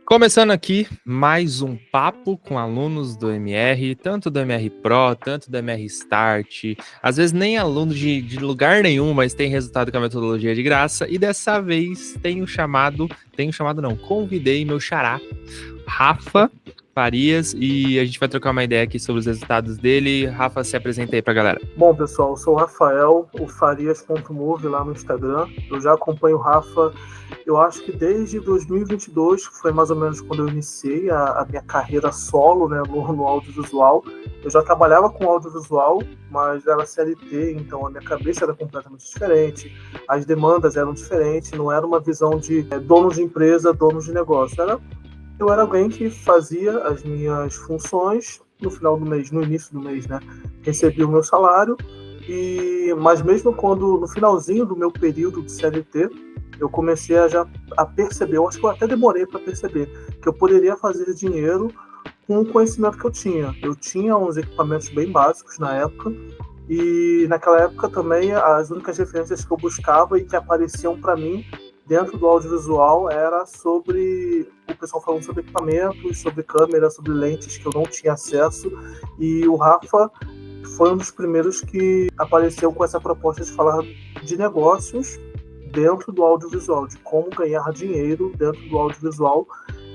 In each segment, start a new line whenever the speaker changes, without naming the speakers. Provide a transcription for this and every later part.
Começando aqui mais um papo com alunos do MR, tanto do MR Pro, tanto do MR Start, às vezes nem aluno de lugar nenhum, mas tem resultado com a metodologia de graça, e dessa vez convidei meu xará, Rafa Farias, e a gente vai trocar uma ideia aqui sobre os resultados dele. Rafa, se apresenta aí pra galera.
Bom, pessoal, eu sou o Rafael, o Farias.move lá no Instagram. Eu já acompanho o Rafa, eu acho que desde 2022, que foi mais ou menos quando eu iniciei a minha carreira solo, né, no audiovisual. Eu já trabalhava com audiovisual, mas era CLT, então a minha cabeça era completamente diferente, as demandas eram diferentes, não era uma visão de dono de empresa, dono de negócio. Eu era alguém que fazia as minhas funções no final do mês, no início do mês, né? Recebia o meu salário, mas mesmo quando, no finalzinho do meu período de CLT, eu comecei a perceber, eu acho que eu até demorei para perceber, que eu poderia fazer dinheiro com o conhecimento que eu tinha. Eu tinha uns equipamentos bem básicos na época, e naquela época também as únicas referências que eu buscava e que apareciam para mim dentro do audiovisual era sobre o pessoal falando sobre equipamentos, sobre câmeras, sobre lentes que eu não tinha acesso, e o Rafa foi um dos primeiros que apareceu com essa proposta de falar de negócios dentro do audiovisual, de como ganhar dinheiro dentro do audiovisual,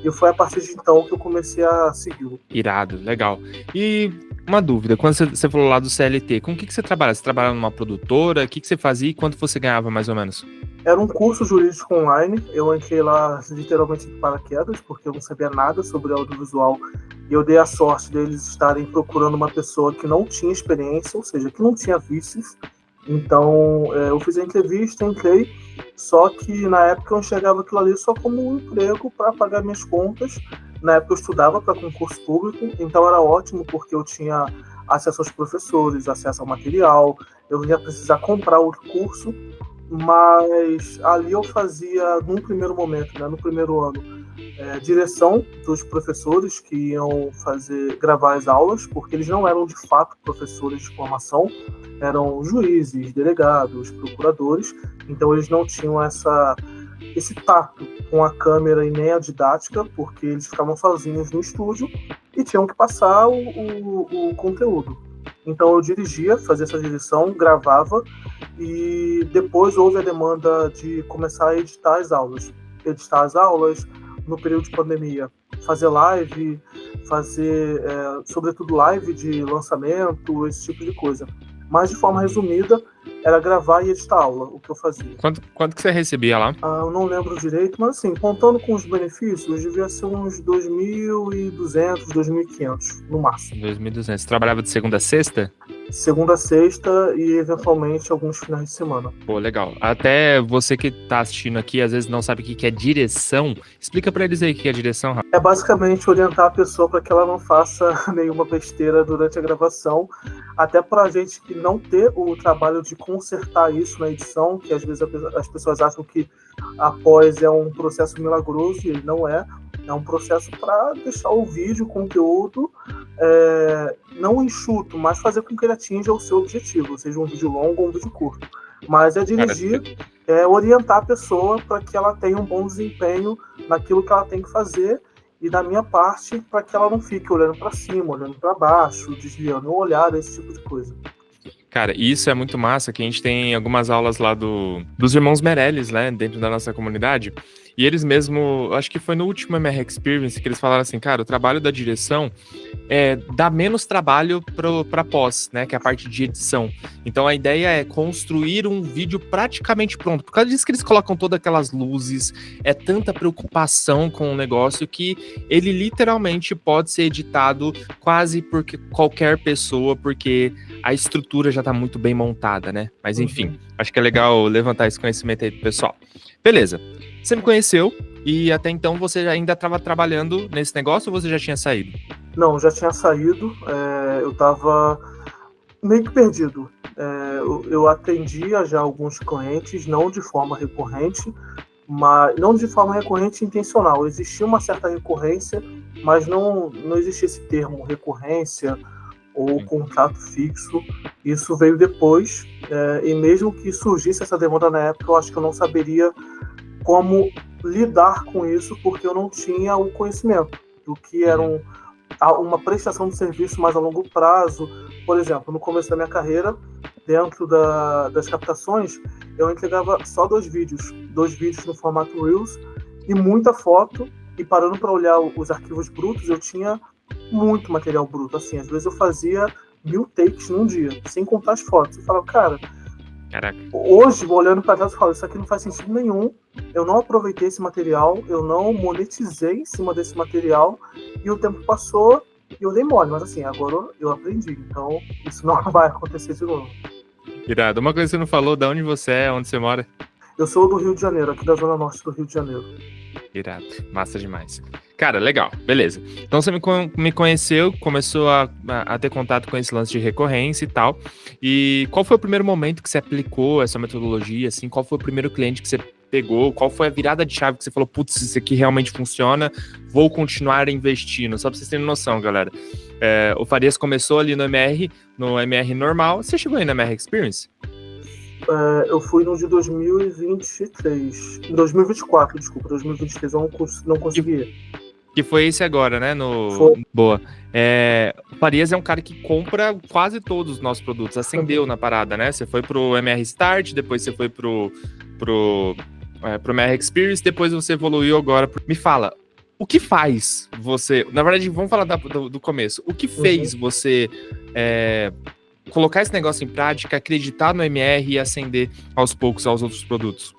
e foi a partir de então que eu comecei a segui-lo.
Irado, legal. E uma dúvida, quando você falou lá do CLT, com o que você trabalha? Você trabalha numa produtora? O que você fazia e quanto você ganhava mais ou menos?
Era um curso jurídico online, eu entrei lá literalmente de paraquedas, porque eu não sabia nada sobre audiovisual, e eu dei a sorte deles estarem procurando uma pessoa que não tinha experiência, ou seja, que não tinha vícios. Então, eu fiz a entrevista, entrei, só que na época eu enxergava aquilo ali só como um emprego para pagar minhas contas. Na época eu estudava para concurso público, então era ótimo porque eu tinha acesso aos professores, acesso ao material, eu ia precisar comprar outro curso, mas ali eu fazia, num primeiro momento, né, no primeiro ano, direção dos professores que iam gravar as aulas, porque eles não eram de fato professores de formação, eram juízes, delegados, procuradores, então eles não tinham esse tato com a câmera e nem a didática, porque eles ficavam sozinhos no estúdio e tinham que passar o conteúdo. Então eu dirigia, fazia essa direção, gravava, e depois houve a demanda de começar a editar as aulas. No período de pandemia, fazer live, sobretudo live de lançamento, esse tipo de coisa. Mas, de forma resumida, era gravar e editar aula, o que eu fazia.
Quanto que você recebia lá?
Eu não lembro direito, mas assim, contando com os benefícios, devia ser uns 2.200, 2.500, no máximo.
2.200. Você trabalhava de segunda a sexta?
Segunda a sexta e, eventualmente, alguns finais de semana.
Pô, legal. Até você que tá assistindo aqui, às vezes não sabe o que é direção. Explica pra eles aí o que é direção, Rafa.
É basicamente orientar a pessoa para que ela não faça nenhuma besteira durante a gravação, até para a gente que não ter o trabalho de consertar isso na edição, que às vezes as pessoas acham que após é um processo milagroso, e ele não é. É um processo para deixar o vídeo, o conteúdo, não enxuto, mas fazer com que ele atinja o seu objetivo, seja um vídeo longo ou um vídeo curto. Mas é dirigir, orientar a pessoa para que ela tenha um bom desempenho naquilo que ela tem que fazer, e da minha parte, para que ela não fique olhando para cima, olhando para baixo, desviando o olhar, esse tipo de coisa.
Cara, isso é muito massa, que a gente tem algumas aulas lá dos irmãos Meirelles, né, dentro da nossa comunidade, e eles mesmo, acho que foi no último MR Experience, que eles falaram assim, cara, o trabalho da direção dá menos trabalho pra pós, né, que é a parte de edição. Então a ideia é construir um vídeo praticamente pronto. Por causa disso que eles colocam todas aquelas luzes, tanta preocupação com o negócio que ele literalmente pode ser editado quase por qualquer pessoa, porque a estrutura já tá muito bem montada, né? Mas enfim, acho que é legal levantar esse conhecimento aí pro pessoal. Beleza, você me conheceu e até então você ainda estava trabalhando nesse negócio ou você já tinha saído?
Não, já tinha saído, eu estava meio que perdido. Eu atendia já alguns clientes, não de forma recorrente, mas não de forma recorrente intencional. Existia uma certa recorrência, mas não existia esse termo recorrência ou contrato fixo. Isso veio depois, e mesmo que surgisse essa demanda na época, eu acho que eu não saberia como lidar com isso porque eu não tinha o conhecimento do que era uma prestação de serviço mais a longo prazo. Por exemplo, no começo da minha carreira, dentro das captações, eu entregava só 2 vídeos no formato Reels e muita foto, e parando para olhar os arquivos brutos, eu tinha muito material bruto, assim, às vezes eu fazia 1000 takes num dia, sem contar as fotos. Eu falava, cara,
Caraca.
hoje, olhando para trás, eu falo, isso aqui não faz sentido nenhum, eu não aproveitei esse material, eu não monetizei em cima desse material, e o tempo passou e eu dei mole, mas assim, agora eu aprendi, então isso não vai acontecer de novo.
Irado. Uma coisa que você não falou, de onde você é, onde você mora?
Eu sou do Rio de Janeiro, aqui da Zona Norte do Rio de Janeiro.
Irado. Massa demais. Cara, legal. Beleza. Então você me conheceu, começou a ter contato com esse lance de recorrência e tal. E qual foi o primeiro momento que você aplicou essa metodologia, assim? Qual foi o primeiro cliente que você pegou? Qual foi a virada de chave que você falou, putz, isso aqui realmente funciona, vou continuar investindo? Só pra vocês terem noção, galera. O Farias começou ali no MR normal. Você chegou aí no MR Experience?
Eu fui no de 2023. 2024, desculpa. 2023 eu não consegui.
Que foi esse agora, né?
Foi.
Boa. O Farias é um cara que compra quase todos os nossos produtos. Acendeu na parada, né? Você foi pro MR Start, depois você foi pro MR Experience, depois você evoluiu agora. Me fala, o que faz você... Na verdade, vamos falar do começo. O que fez você colocar esse negócio em prática, acreditar no MR e acender aos poucos aos outros produtos?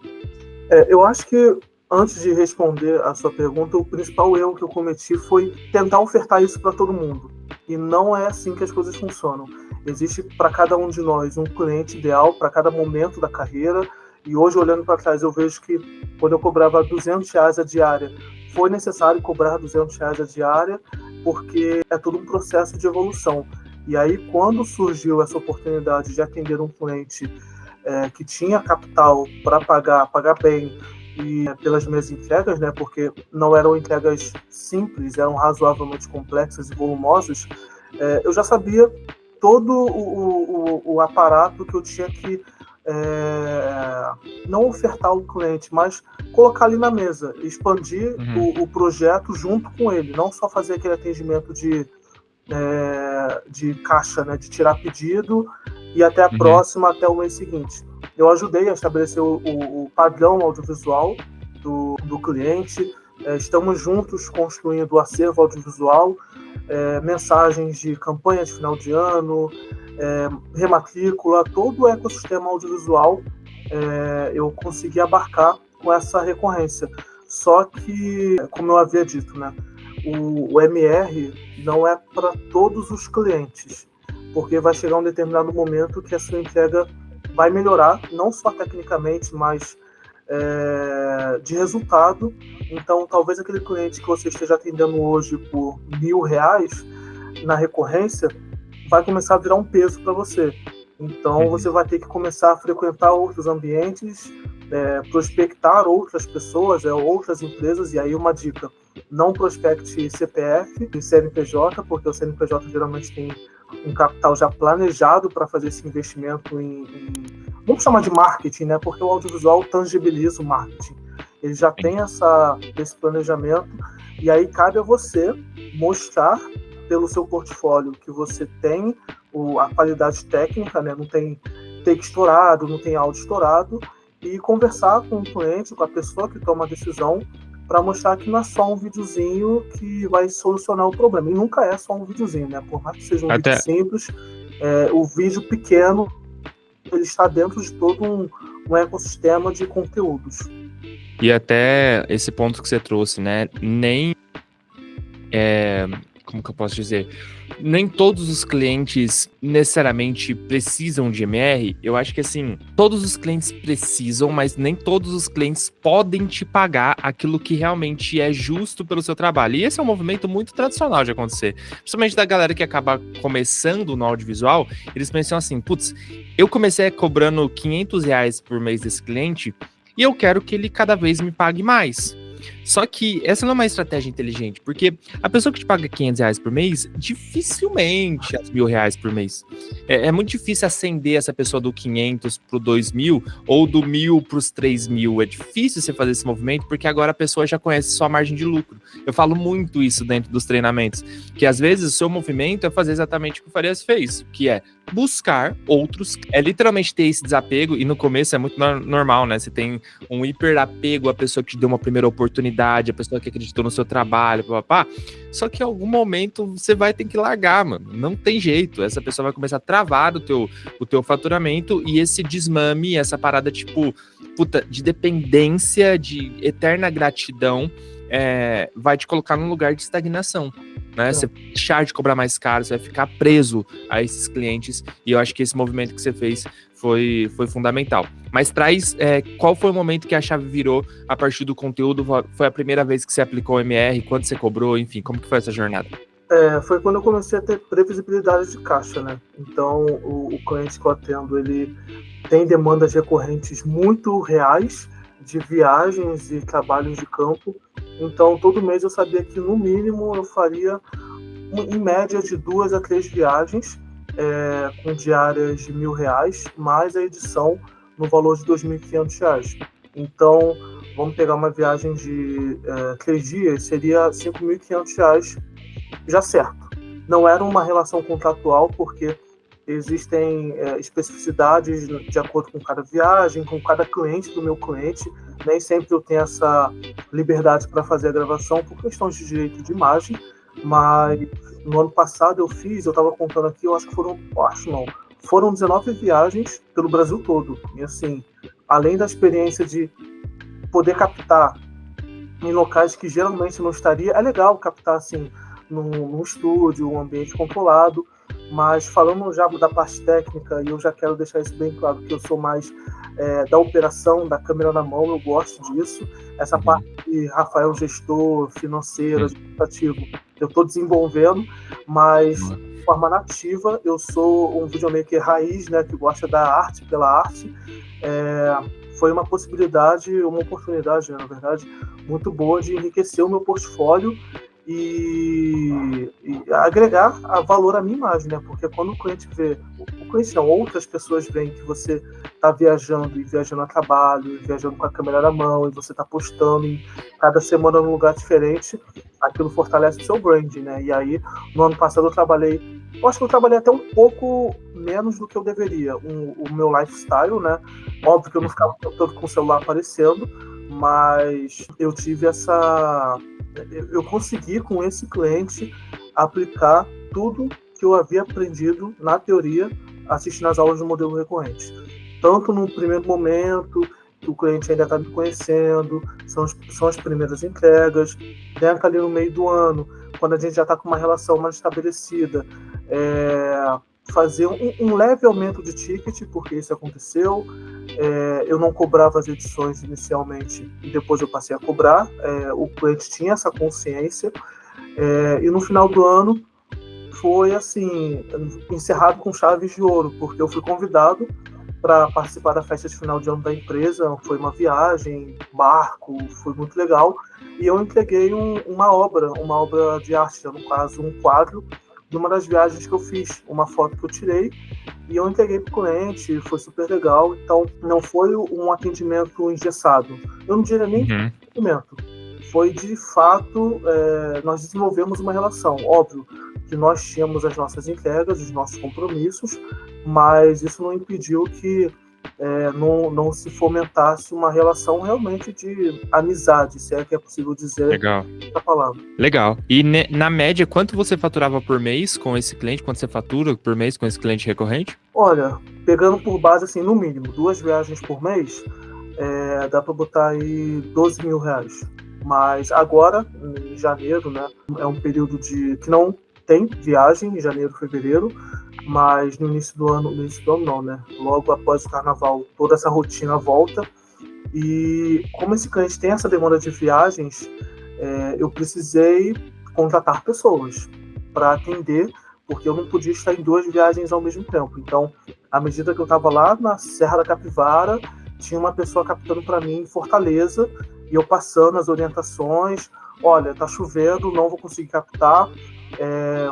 Eu acho que, antes de responder a sua pergunta, o principal erro que eu cometi foi tentar ofertar isso para todo mundo. E não é assim que as coisas funcionam. Existe para cada um de nós um cliente ideal para cada momento da carreira. E hoje, olhando para trás, eu vejo que quando eu cobrava R$200 a diária, foi necessário cobrar R$200 a diária, porque é todo um processo de evolução. E aí, quando surgiu essa oportunidade de atender um cliente que tinha capital para pagar bem e pelas minhas entregas, né, porque não eram entregas simples, eram razoavelmente complexas e volumosas, eu já sabia todo o aparato que eu tinha que não ofertar ao cliente, mas colocar ali na mesa, expandir o projeto junto com ele, não só fazer aquele atendimento de caixa, né, de tirar pedido e até a próxima, até o mês seguinte. Eu ajudei a estabelecer o padrão audiovisual do cliente, estamos juntos construindo o acervo audiovisual, mensagens de campanha de final de ano, rematrícula, todo o ecossistema audiovisual eu consegui abarcar com essa recorrência. Só que, como eu havia dito, né, o MR não é para todos os clientes, porque vai chegar um determinado momento que a sua entrega vai melhorar, não só tecnicamente, mas de resultado. Então, talvez aquele cliente que você esteja atendendo hoje por R$1.000 na recorrência vai começar a virar um peso para você. Então, você vai ter que começar a frequentar outros ambientes, prospectar outras pessoas, outras empresas. E aí uma dica: não prospecte CPF e CNPJ, porque o CNPJ geralmente tem um capital já planejado para fazer esse investimento vamos chamar de marketing, né? Porque o audiovisual tangibiliza o marketing. Ele já tem esse planejamento, e aí cabe a você mostrar pelo seu portfólio que você tem a qualidade técnica, né? Não tem take estourado, não tem áudio estourado, e conversar com o cliente, com a pessoa que toma a decisão, para mostrar que não é só um videozinho que vai solucionar o problema. E nunca é só um videozinho, né? Por mais que seja um vídeo simples, o vídeo pequeno, ele está dentro de todo um ecossistema de conteúdos.
E até esse ponto que você trouxe, né? Como que eu posso dizer? Nem todos os clientes necessariamente precisam de MR. Eu acho que, assim, todos os clientes precisam, mas nem todos os clientes podem te pagar aquilo que realmente é justo pelo seu trabalho. E esse é um movimento muito tradicional de acontecer. Principalmente da galera que acaba começando no audiovisual, eles pensam assim, putz, eu comecei cobrando R$500 por mês desse cliente e eu quero que ele cada vez me pague mais. Só que essa não é uma estratégia inteligente, porque a pessoa que te paga R$ 500 por mês, dificilmente as R$ 1.000 por mês. É muito difícil acender essa pessoa do 500 pro 2.000 ou do 1.000 pros 3.000. É difícil você fazer esse movimento porque agora a pessoa já conhece sua margem de lucro. Eu falo muito isso dentro dos treinamentos, que às vezes o seu movimento é fazer exatamente o que o Farias fez, que é buscar outros, é literalmente ter esse desapego, e no começo é muito normal, né? Você tem um hiperapego à pessoa que te deu uma primeira oportunidade, a pessoa que acreditou no seu trabalho, papá. Só que em algum momento você vai ter que largar, mano. Não tem jeito. Essa pessoa vai começar a travar o teu faturamento, e esse desmame, essa parada, tipo, puta, de dependência, de eterna gratidão, vai te colocar num lugar de estagnação. Né? Você vai deixar de cobrar mais caro, você vai ficar preso a esses clientes, e eu acho que esse movimento que você fez foi fundamental. Mas traz, qual foi o momento que a chave virou a partir do conteúdo? Foi a primeira vez que você aplicou o MR? Quando você cobrou? Enfim, como que foi essa jornada?
Foi quando eu comecei a ter previsibilidade de caixa, né? Então, o cliente que eu atendo, ele tem demandas recorrentes muito reais, de viagens e trabalhos de campo. Então, todo mês eu sabia que, no mínimo, eu faria, em média, de 2 a 3 viagens, com diárias de R$ 1.000, mais a edição no valor de R$ 2.500. Então, vamos pegar uma viagem de 3 dias, seria R$ 5.500 já certo. Não era uma relação contratual, porque existem especificidades de acordo com cada viagem, com cada cliente do meu cliente. Nem sempre eu tenho essa liberdade para fazer a gravação por questões de direito de imagem, mas no ano passado eu estava contando aqui, foram 19 viagens pelo Brasil todo. E assim, além da experiência de poder captar em locais que geralmente não estaria, é legal captar assim, num estúdio, um ambiente controlado, mas falando já da parte técnica, e eu já quero deixar isso bem claro, que eu sou mais da operação, da câmera na mão, eu gosto disso. Essa parte de Rafael, gestor, financeiro, administrativo, eu estou desenvolvendo, mas de forma nativa, eu sou um videomaker raiz, né, que gosta da arte pela arte. Foi uma possibilidade, uma oportunidade, na verdade, muito boa de enriquecer o meu portfólio e agregar valor à minha imagem, né? Porque quando o cliente vê, outras pessoas veem que você está viajando, e viajando a trabalho, e viajando com a câmera na mão, e você está postando em cada semana num lugar diferente, aquilo fortalece o seu branding, né? E aí, no ano passado eu acho que eu trabalhei até um pouco menos do que eu deveria, o meu lifestyle, né? Óbvio que eu não ficava todo com o celular aparecendo, mas eu tive eu consegui com esse cliente aplicar tudo que eu havia aprendido na teoria assistindo às aulas do modelo recorrente. Tanto no primeiro momento, que o cliente ainda está me conhecendo, são as primeiras entregas, dentro ali no meio do ano, quando a gente já está com uma relação mais estabelecida, fazer um leve aumento de ticket, porque isso aconteceu. Eu não cobrava as edições inicialmente e depois eu passei a cobrar. O cliente tinha essa consciência, e no final do ano foi assim, encerrado com chaves de ouro, porque eu fui convidado para participar da festa de final de ano da empresa. Foi uma viagem, barco, foi muito legal, e eu entreguei uma obra de arte, no caso um quadro, de uma das viagens que eu fiz, uma foto que eu tirei, e eu entreguei para o cliente, foi super legal. Então, não foi um atendimento engessado. Eu não diria nem atendimento. Foi, de fato, nós desenvolvemos uma relação. Óbvio que nós tínhamos as nossas entregas, os nossos compromissos, mas isso não impediu que não se fomentasse uma relação realmente de amizade, se é que é possível dizer.
Legal.
Essa palavra.
Legal. E na média, quanto você faturava por mês com esse cliente? Quanto você fatura por mês com esse cliente recorrente?
Olha, pegando por base, assim, no mínimo, 2 viagens por mês, dá para botar aí R$ 12.000. Mas agora, em janeiro, né, é um período que não tem viagem, em janeiro, fevereiro, mas no início do ano não, né? Logo após o carnaval, toda essa rotina volta. E como esse cliente tem essa demanda de viagens, eu precisei contratar pessoas para atender, porque eu não podia estar em 2 viagens ao mesmo tempo. Então, à medida que eu estava lá na Serra da Capivara, tinha uma pessoa captando para mim em Fortaleza, E eu passando as orientações, olha, tá chovendo, não vou conseguir captar,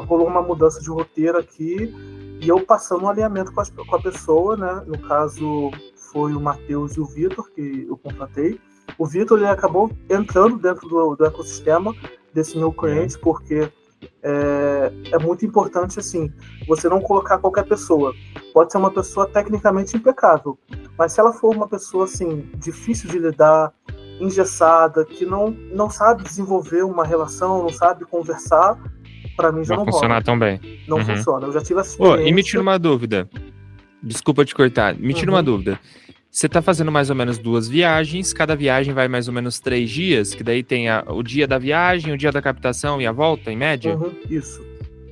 rolou uma mudança de roteiro aqui, e eu passando um alinhamento com a pessoa, né? No caso, foi o Matheus e o Vitor, que eu contratei. O Vitor, ele acabou entrando dentro do ecossistema desse meu cliente, porque é muito importante, assim, você não colocar qualquer pessoa. Pode ser uma pessoa tecnicamente impecável, mas se ela for uma pessoa, assim, difícil de lidar, engessada, que não sabe desenvolver uma relação, não sabe conversar, para mim já não
funcionar
rola.
tão bem.
Não funciona. Eu já tive essa experiência.
E me tira uma dúvida. Desculpa te cortar. Me tira uma dúvida. Você tá fazendo mais ou menos 2 viagens, cada viagem vai mais ou menos 3 dias, que daí tem o dia da viagem, o dia da captação e a volta, em média?
Isso.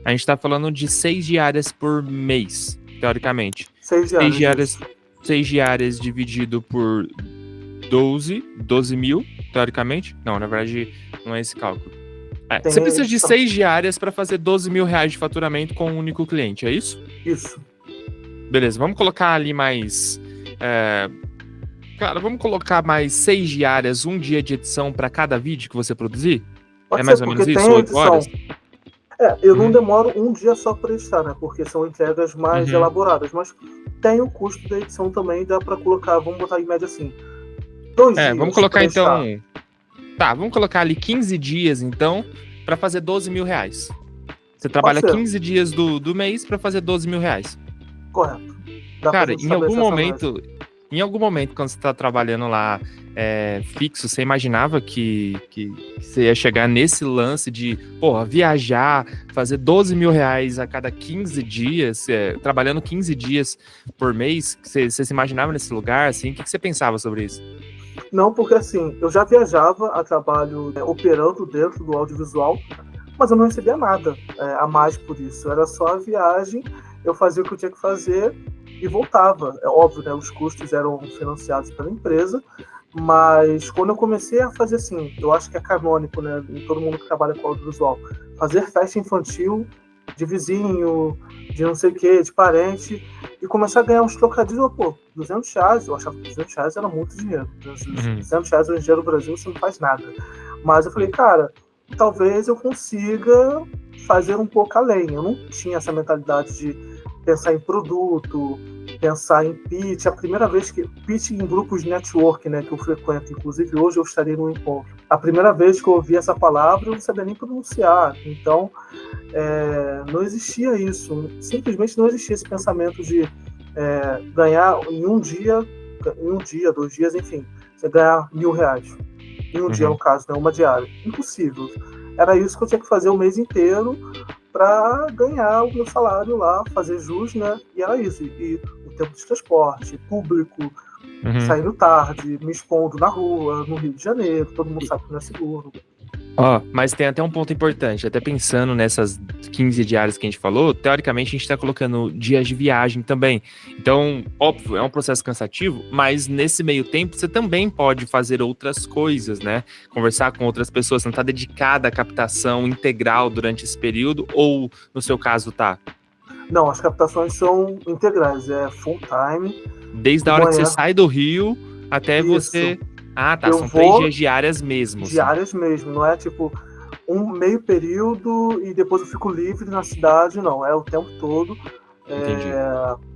A gente tá falando de 6 diárias por mês, teoricamente.
6 diárias.
6 diárias dividido por 12 mil, teoricamente. Não, na verdade, não é esse cálculo. Você precisa de 6 diárias para fazer 12 mil reais de faturamento com um único cliente, é isso?
Isso.
Beleza, vamos colocar ali mais... Cara, vamos colocar mais 6 diárias, um dia de edição para cada vídeo que você produzir?
Pode
mais
ser,
ou menos isso? 8 horas?
Eu não demoro um dia só para editar, né? Porque são entregas mais elaboradas, mas tem o custo da edição também, dá para colocar, vamos botar em média assim, 2 dias.
Vamos colocar então... Tá, vamos colocar ali 15 dias então, para fazer 12 mil reais. Você trabalha 15 dias do mês para fazer 12 mil reais.
Correto.
Cara, em algum momento, quando você tá trabalhando lá fixo, você imaginava que você ia chegar nesse lance de, viajar, fazer 12 mil reais a cada 15 dias, trabalhando 15 dias por mês? Você se imaginava nesse lugar, assim? O que você pensava sobre isso?
Não, porque assim, eu já viajava a trabalho operando dentro do audiovisual, mas eu não recebia nada a mais por isso. Era só a viagem, eu fazia o que eu tinha que fazer e voltava. É óbvio, né? Os custos eram financiados pela empresa, mas quando eu comecei a fazer assim, eu acho que é canônico, né? Em todo mundo que trabalha com audiovisual, fazer festa infantil de vizinho, de não sei o que, de parente, e começar a ganhar uns trocadilhos, 200 reais, eu achava que 200 reais era muito dinheiro. 200 reais hoje em dia no Brasil você não faz nada. Mas eu falei, cara, talvez eu consiga fazer um pouco além. Eu não tinha essa mentalidade de pensar em produto, pensar em pitch. A primeira vez que... Pitch em grupos de network, né, que eu frequento. Inclusive, hoje eu estaria num encontro. A primeira vez que eu ouvi essa palavra, eu não sabia nem pronunciar. Então, não existia isso. Simplesmente não existia esse pensamento de ganhar em um dia, 2 dias, enfim, você ganhar R$1.000. Em um dia, no caso, né, uma diária. Impossível. Era isso que eu tinha que fazer o mês inteiro para ganhar o meu salário lá, fazer jus, né? E era isso. E o tempo de transporte, público, saindo tarde, me expondo na rua, no Rio de Janeiro, todo mundo sabe que não é seguro.
Mas tem até um ponto importante, até pensando nessas 15 diárias que a gente falou, teoricamente a gente tá colocando dias de viagem também. Então, óbvio, é um processo cansativo, mas nesse meio tempo você também pode fazer outras coisas, né? Conversar com outras pessoas, você não tá dedicada à captação integral durante esse período, ou no seu caso tá?
Não, as captações são integrais, é full time.
Desde a hora que você sai do Rio até você... São 3 dias diárias mesmo.
Diárias mesmo, não é tipo um meio período e depois eu fico livre na cidade, não, é o tempo todo.
Entendi.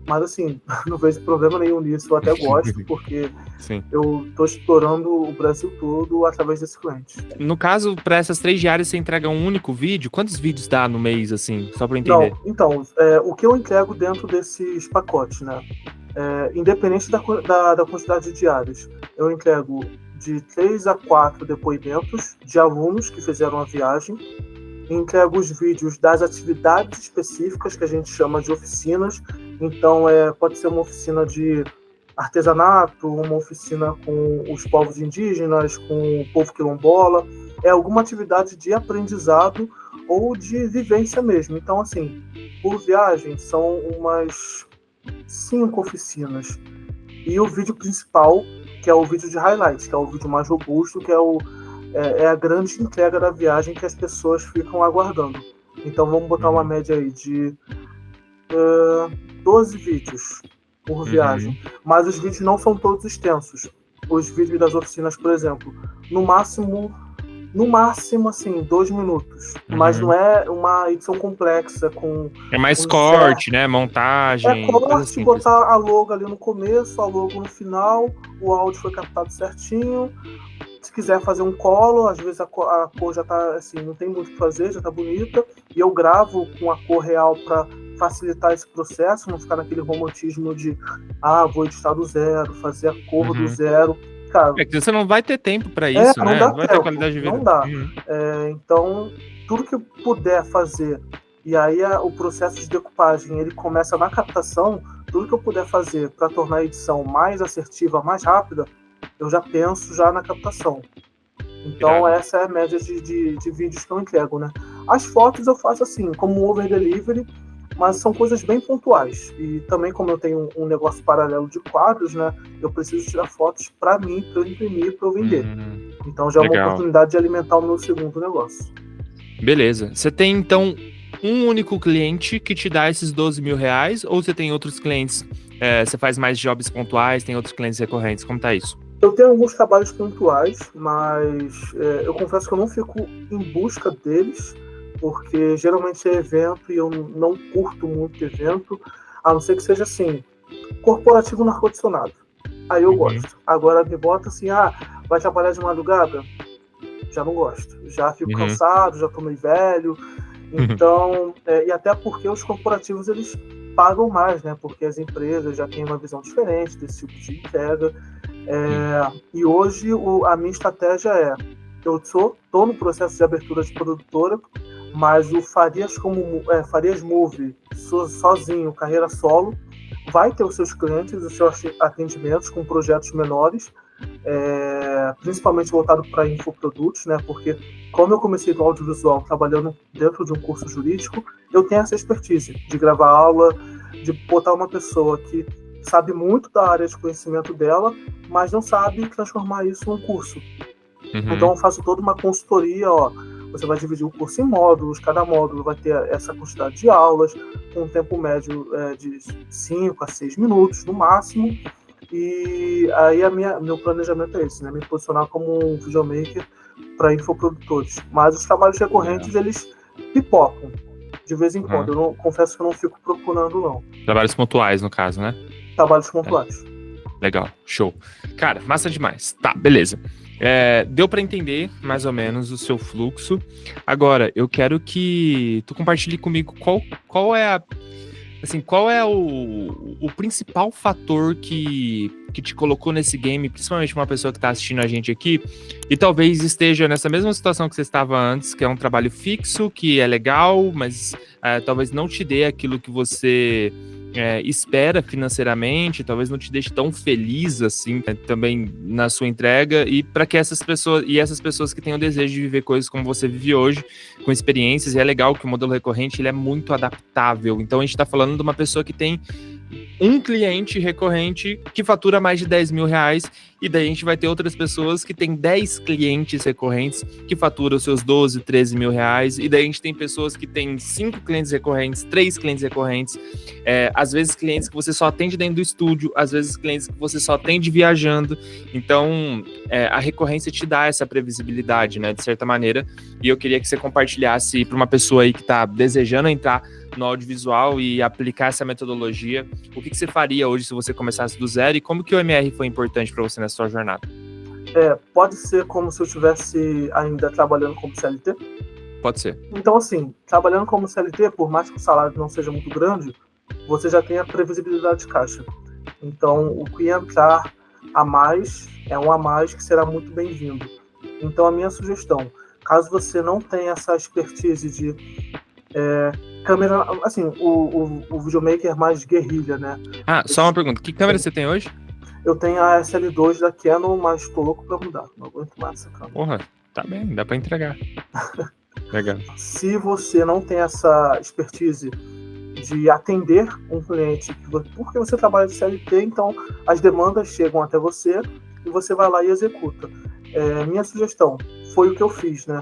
Mas assim, não vejo problema nenhum nisso, eu até gosto, porque
Sim.
eu tô explorando o Brasil todo através desse cliente.
No caso, para essas 3 diárias você entrega um único vídeo? Quantos vídeos dá no mês, assim? Só para entender.
Não, então, o que eu entrego dentro desses pacotes, né? Independente da quantidade de diárias, eu entrego de 3 a 4 depoimentos de alunos que fizeram a viagem, entrego os vídeos das atividades específicas que a gente chama de oficinas. Então, pode ser uma oficina de artesanato, uma oficina com os povos indígenas, com o povo quilombola, alguma atividade de aprendizado ou de vivência mesmo. Então, assim, por viagem são umas 5 oficinas. E o vídeo principal, que é o vídeo de highlights, que é o vídeo mais robusto, que é a grande entrega da viagem que as pessoas ficam aguardando. Então vamos botar uma média aí de 12 vídeos por viagem. Mas os vídeos não são todos extensos. os vídeos das oficinas, por exemplo, no máximo, assim, 2 minutos. Mas não é uma edição complexa com...
É mais corte, né? Montagem, coisa
corte,
simples.
botar a logo ali no começo, a logo no final, o áudio foi captado certinho. Se quiser fazer um colo, às vezes a cor já tá assim, não tem muito o que fazer, já tá bonita. E eu gravo com a cor real para facilitar esse processo, não ficar naquele romantismo de vou editar do zero, fazer a cor do zero. Cara,
é que você não vai ter tempo para isso,
não
né?
dá
Não vai
tempo,
ter qualidade de vida.
não dá. Então, tudo que eu puder fazer, e aí o processo de decupagem ele começa na captação, tudo que eu puder fazer para tornar a edição mais assertiva, mais rápida, eu já penso já na captação. Então essa é a média de vídeos que eu entrego, né? As fotos eu faço assim, como over delivery, mas são coisas bem pontuais. E também como eu tenho um negócio paralelo de quadros, né? Eu preciso tirar fotos para mim, para eu imprimir, para eu vender. Então já é uma oportunidade de alimentar o meu segundo negócio.
Beleza. Você tem então um único cliente que te dá esses 12 mil reais, ou você tem outros clientes? Você faz mais jobs pontuais, tem outros clientes recorrentes? Como tá isso?
Eu tenho alguns trabalhos pontuais, mas eu confesso que eu não fico em busca deles, porque geralmente é evento e eu não curto muito evento, a não ser que seja assim, corporativo no ar-condicionado. Aí eu gosto. Agora me bota assim, vai trabalhar de madrugada? Já não gosto. Já fico cansado, já tô meio velho. Então, e até porque os corporativos eles pagam mais, né? Porque as empresas já têm uma visão diferente desse tipo de entrega. E hoje a minha estratégia eu estou no processo de abertura de produtora, mas o Farias Move, sozinho, carreira solo, vai ter os seus clientes, os seus atendimentos com projetos menores, principalmente voltado para infoprodutos, né? Porque como eu comecei no audiovisual trabalhando dentro de um curso jurídico, eu tenho essa expertise de gravar aula, de botar uma pessoa que sabe muito da área de conhecimento dela, mas não sabe transformar isso num curso. Então eu faço toda uma consultoria, você vai dividir o curso em módulos, cada módulo vai ter essa quantidade de aulas, com um tempo médio de 5 a 6 minutos no máximo, e aí meu planejamento é esse, né? Me posicionar como um videomaker para infoprodutores. Mas os trabalhos recorrentes, eles pipocam de vez em quando. Eu confesso que eu não fico procurando, não.
Trabalhos pontuais, no caso, né?
Trabalhos pontuais.
Legal, show. Cara, massa demais. Tá, beleza. Deu para entender mais ou menos o seu fluxo. Agora, eu quero que tu compartilhe comigo qual é o principal fator que te colocou nesse game, principalmente uma pessoa que está assistindo a gente aqui e talvez esteja nessa mesma situação que você estava antes, que é um trabalho fixo, que é legal, mas talvez não te dê aquilo que você espera financeiramente, talvez não te deixe tão feliz assim também na sua entrega, e para que essas pessoas que têm o desejo de viver coisas como você vive hoje, com experiências, e é legal que o modelo recorrente ele é muito adaptável. Então a gente está falando de uma pessoa que tem um cliente recorrente que fatura mais de 10 mil reais, e daí a gente vai ter outras pessoas que têm 10 clientes recorrentes que faturam os seus 12, 13 mil reais, e daí a gente tem pessoas que têm 5 clientes recorrentes, 3 clientes recorrentes, às vezes clientes que você só atende dentro do estúdio, às vezes clientes que você só atende viajando. Então a recorrência te dá essa previsibilidade, né, de certa maneira, e eu queria que você compartilhasse para uma pessoa aí que está desejando entrar no audiovisual e aplicar essa metodologia, o que você faria hoje se você começasse do zero, e como que o MR foi importante para você nessa sua jornada?
Pode ser como se eu estivesse ainda trabalhando como CLT?
Pode ser.
Então, assim, trabalhando como CLT, por mais que o salário não seja muito grande, você já tem a previsibilidade de caixa. Então, o que entrar a mais é um a mais que será muito bem-vindo. Então, a minha sugestão, caso você não tenha essa expertise de câmera, assim, o videomaker mais guerrilha, né?
Só uma pergunta, que câmera você tem hoje?
Eu tenho a SL2 da Canon, mas tô louco pra mudar, não aguento mais essa câmera.
Porra, tá bem, dá pra entregar. Legal.
Se você não tem essa expertise de atender um cliente, porque você trabalha de CLT, então as demandas chegam até você e você vai lá e executa. Minha sugestão foi o que eu fiz, né?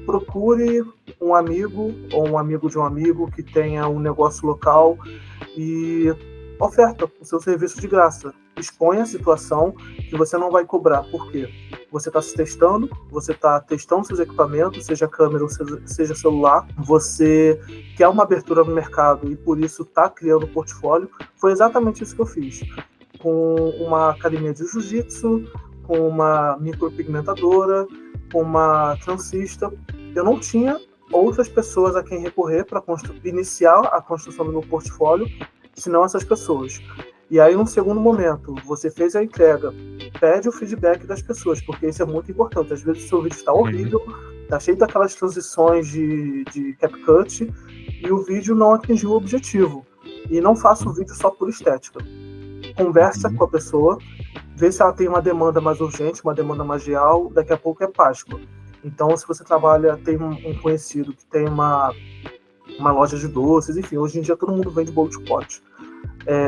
Procure um amigo ou um amigo de um amigo que tenha um negócio local e oferta o seu serviço de graça. expõe a situação que você não vai cobrar. Por quê? Você está se testando, você está testando seus equipamentos, seja câmera ou seja celular, você quer uma abertura no mercado e por isso está criando portfólio. Foi exatamente isso que eu fiz. Com uma academia de jiu-jitsu, com uma micropigmentadora, com uma transista, eu não tinha outras pessoas a quem recorrer para iniciar a construção do meu portfólio, senão essas pessoas. E aí, num segundo momento, você fez a entrega, pede o feedback das pessoas, porque isso é muito importante. Às vezes o seu vídeo está horrível, está cheio daquelas transições de CapCut, e o vídeo não atingiu o objetivo. E não faça o vídeo só por estética. Conversa com a pessoa, vê se ela tem uma demanda mais urgente, uma demanda mais real, daqui a pouco é Páscoa. Então, se você trabalha, tem um conhecido que tem uma loja de doces, enfim, hoje em dia todo mundo vende bolo de pote.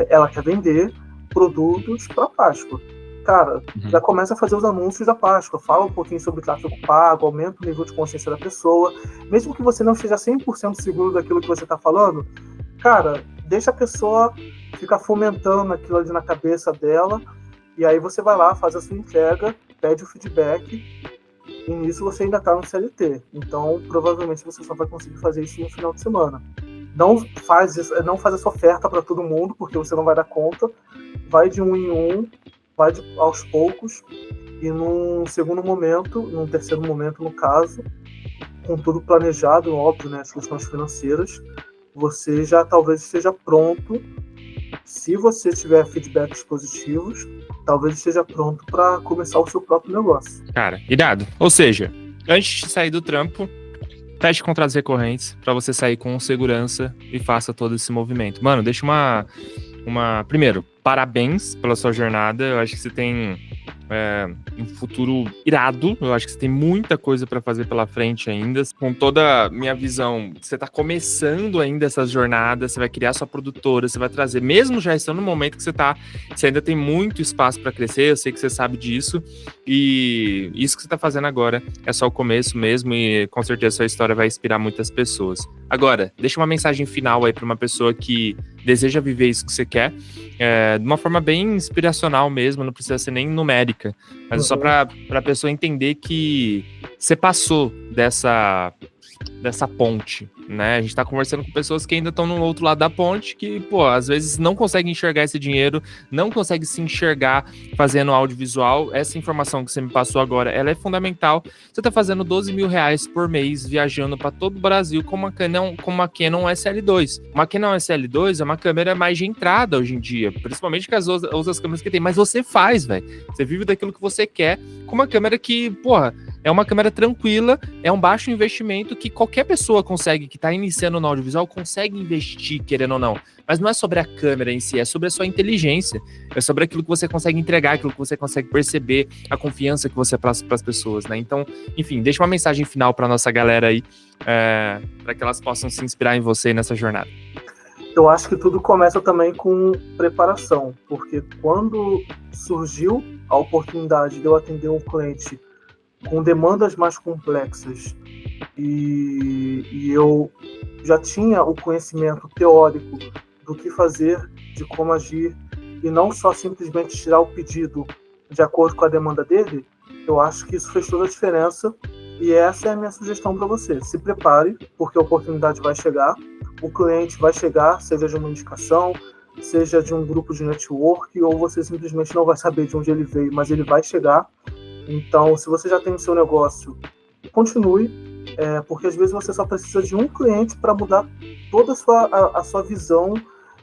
Ela quer vender produtos para Páscoa. Cara, já começa a fazer os anúncios da Páscoa, fala um pouquinho sobre tráfego pago, aumenta o nível de consciência da pessoa, mesmo que você não esteja 100% seguro daquilo que você está falando, cara, deixa a pessoa ficar fomentando aquilo ali na cabeça dela, e aí você vai lá, faz a sua entrega, pede o feedback, e nisso você ainda está no CLT. Então, provavelmente você só vai conseguir fazer isso no final de semana. Não faz essa oferta para todo mundo, porque você não vai dar conta. Vai de um em um, vai aos poucos, e num segundo momento, num terceiro momento, no caso, com tudo planejado, óbvio, né, as questões financeiras, você já talvez esteja pronto. Se você tiver feedbacks positivos, talvez esteja pronto para começar o seu próprio negócio.
Cara, irado. Ou seja, antes de sair do trampo, teste contratos recorrentes para você sair com segurança e faça todo esse movimento. Mano, deixa uma... Primeiro, parabéns pela sua jornada. Eu acho que você tem um futuro irado. Eu acho que você tem muita coisa para fazer pela frente ainda. Com toda a minha visão, você tá começando ainda essas jornadas, você vai criar sua produtora, você vai trazer, mesmo já estando no momento que você ainda tem muito espaço para crescer, eu sei que você sabe disso, e isso que você tá fazendo agora é só o começo mesmo, e com certeza sua história vai inspirar muitas pessoas. Agora, deixa uma mensagem final aí para uma pessoa que deseja viver isso que você quer, de uma forma bem inspiracional mesmo, não precisa ser nem numérica, mas só para a pessoa entender que você passou dessa ponte, né? A gente tá conversando com pessoas que ainda estão no outro lado da ponte, que, pô, às vezes não conseguem enxergar esse dinheiro, não conseguem se enxergar fazendo audiovisual. Essa informação que você me passou agora, ela é fundamental. Você tá fazendo R$12.000 por mês, viajando para todo o Brasil com uma Canon SL2. Uma Canon SL2 é uma câmera mais de entrada hoje em dia, principalmente com as outras câmeras que tem, mas você faz, velho. Você vive daquilo que você quer, com uma câmera que, porra, é uma câmera tranquila, é um baixo investimento que qualquer pessoa consegue, que está iniciando no audiovisual, consegue investir, querendo ou não. Mas não é sobre a câmera em si, é sobre a sua inteligência. É sobre aquilo que você consegue entregar, aquilo que você consegue perceber, a confiança que você passa para as pessoas, né? Então, enfim, deixa uma mensagem final para nossa galera aí, para que elas possam se inspirar em você nessa jornada.
Eu acho que tudo começa também com preparação, porque quando surgiu a oportunidade de eu atender um cliente com demandas mais complexas e eu já tinha o conhecimento teórico do que fazer, de como agir, e não só simplesmente tirar o pedido de acordo com a demanda dele, eu acho que isso fez toda a diferença, e essa é a minha sugestão para você. Se prepare, porque a oportunidade vai chegar, o cliente vai chegar, seja de uma indicação, seja de um grupo de network, ou você simplesmente não vai saber de onde ele veio, mas ele vai chegar. Então, se você já tem o seu negócio, continue, porque às vezes você só precisa de um cliente para mudar toda a sua visão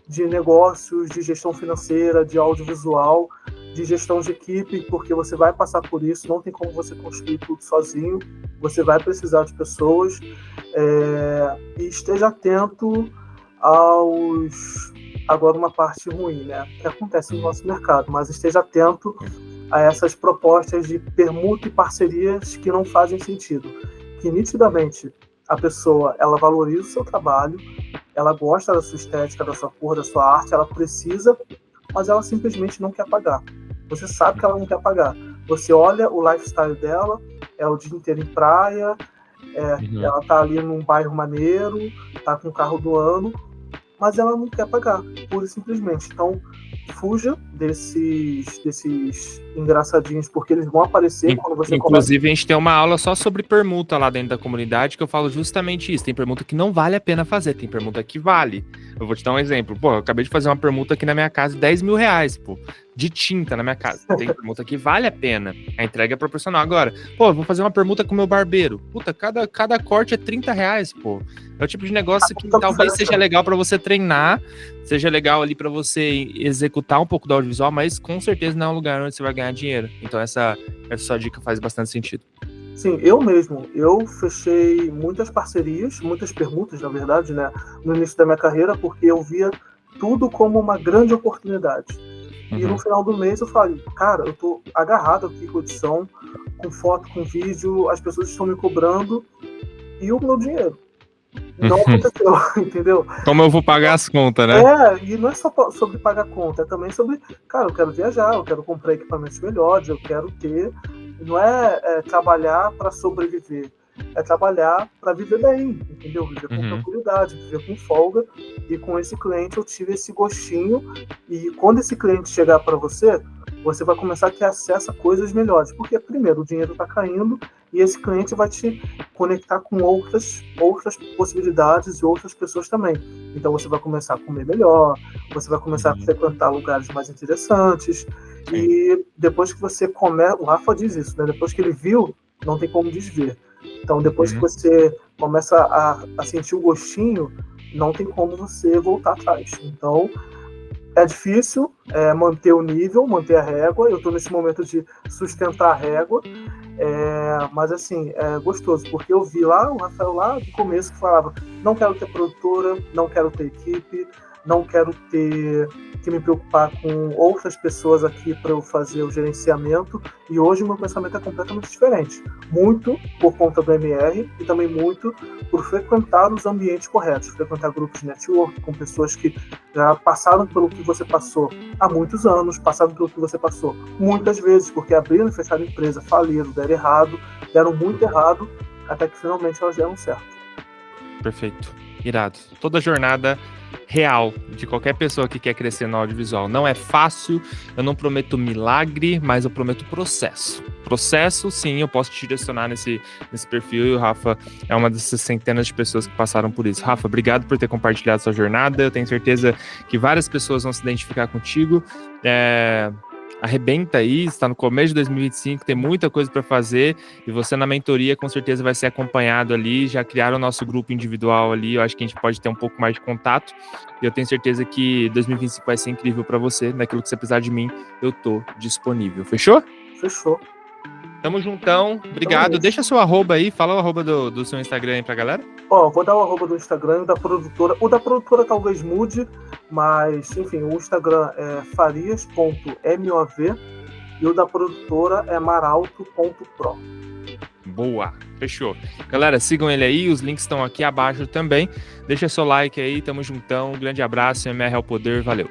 de negócios, de gestão financeira, de audiovisual, de gestão de equipe, porque você vai passar por isso, não tem como você construir tudo sozinho, você vai precisar de pessoas, e esteja atento aos... Agora uma parte ruim, né, que acontece no nosso mercado, mas esteja atento a essas propostas de permuta e parcerias que não fazem sentido, que nitidamente a pessoa, ela valoriza o seu trabalho, ela gosta da sua estética, da sua cor, da sua arte, ela precisa, mas ela simplesmente não quer pagar. Você sabe que ela não quer pagar. Você olha o lifestyle dela, é o dia inteiro em praia, ela tá ali num bairro maneiro, tá com o carro do ano, mas ela não quer pagar, pura e simplesmente. Então, fuja desses engraçadinhos, porque eles vão aparecer quando você começa.
Inclusive, a gente tem uma aula só sobre permuta lá dentro da comunidade, que eu falo justamente isso. Tem permuta que não vale a pena fazer, tem permuta que vale. Eu vou te dar um exemplo. Pô, eu acabei de fazer uma permuta aqui na minha casa de 10 mil reais, pô, de tinta na minha casa. Tem permuta que vale a pena. A entrega é proporcional. Agora, pô, eu vou fazer uma permuta com o meu barbeiro. Puta, cada corte é 30 reais, pô. É o tipo de negócio que talvez seja legal pra você treinar, seja legal ali pra você executar um pouco do audiovisual, mas com certeza não é um lugar onde você vai ganhar dinheiro. Então essa sua dica faz bastante sentido.
Sim, eu fechei muitas parcerias, muitas permutas, na verdade, né, no início da minha carreira, porque eu via tudo como uma grande oportunidade. E no final do mês eu falei, cara, eu tô agarrado aqui com edição, com foto, com vídeo, as pessoas estão me cobrando e o meu dinheiro. Não aconteceu, entendeu?
Como eu vou pagar as contas, né?
E não é só sobre pagar conta, é também sobre, cara, eu quero viajar, eu quero comprar equipamentos melhores, eu quero ter. Não é trabalhar para sobreviver, é trabalhar para viver bem, entendeu? Viver com tranquilidade, viver com folga. E com esse cliente eu tive esse gostinho. E quando esse cliente chegar para você, você vai começar a ter acesso a coisas melhores. Porque, primeiro, o dinheiro está caindo e esse cliente vai te conectar com outras possibilidades e outras pessoas também. Então você vai começar a comer melhor, você vai começar a frequentar lugares mais interessantes. Sim. E depois que você começa, o Rafa diz isso, né? Depois que ele viu, não tem como desver. Então depois que você começa a sentir o gostinho, não tem como você voltar atrás. Então é difícil manter o nível, manter a régua. Eu estou nesse momento de sustentar a régua. Mas assim, é gostoso, porque eu vi lá o Rafael lá do começo que falava, não quero ter produtora, não quero ter equipe, não quero ter que me preocupar com outras pessoas aqui para eu fazer o gerenciamento, e hoje o meu pensamento é completamente diferente, muito por conta do MR e também muito por frequentar os ambientes corretos, frequentar grupos de network com pessoas que já passaram pelo que você passou há muitos anos, passaram pelo que você passou muitas vezes, porque abriram e fecharam empresa, faliram, deram muito errado, até que finalmente elas deram certo.
Perfeito, irado. Toda jornada real de qualquer pessoa que quer crescer no audiovisual. Não é fácil, eu não prometo milagre, mas eu prometo processo. Processo, sim, eu posso te direcionar nesse perfil, e o Rafa é uma dessas centenas de pessoas que passaram por isso. Rafa, obrigado por ter compartilhado sua jornada, eu tenho certeza que várias pessoas vão se identificar contigo. Arrebenta aí, está no começo de 2025, tem muita coisa para fazer, e você na mentoria com certeza vai ser acompanhado ali, já criaram o nosso grupo individual ali, eu acho que a gente pode ter um pouco mais de contato, e eu tenho certeza que 2025 vai ser incrível para você, naquilo que você precisar de mim, eu tô disponível, fechou?
Fechou.
Tamo juntão, obrigado, deixa seu arroba aí, fala o arroba do seu Instagram aí pra galera.
Vou dar o arroba do Instagram e da produtora. O da produtora talvez mude, mas, enfim, o Instagram é farias.mov e o da produtora é maralto.pro.
Boa, fechou. Galera, sigam ele aí, os links estão aqui abaixo também. Deixa seu like aí, tamo juntão, um grande abraço, MR ao poder, valeu.